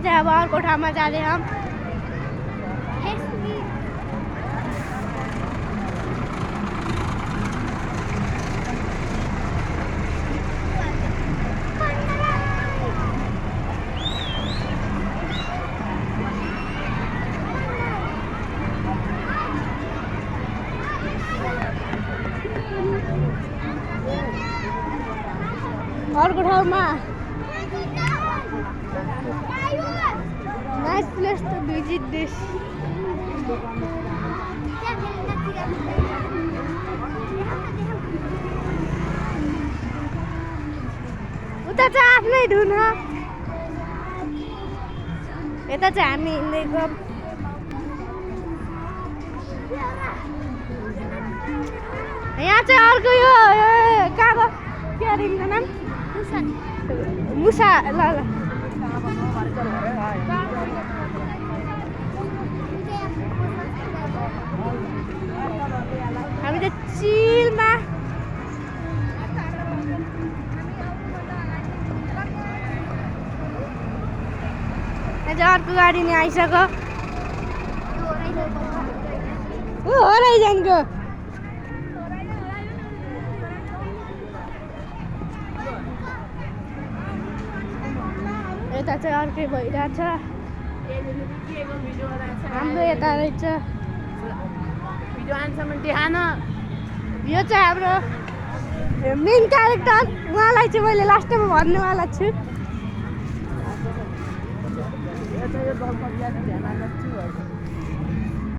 चाहिँ अब अर्को ठाउँमा जाँदैछौँ। अर्को ठाउँमा nice place to visit this. उता चाहिँ आफ्नै धुन, यता चाहिँ हामी हिँडेको। यहाँ चाहिँ अर्को यो कहाँको के अरे यिनको नाम मुसा ल ल हामी त चिलमा अर्को गाडी नि आइसक्यो। होराइजनको यता चाहिँ अर्कै भइरहेछ। हाम्रो यता रहेछ यो चाहिँ हाम्रो मेन क्यारेक्टर। उहाँलाई चाहिँ मैले लास्टमा भन्नेवाला छु।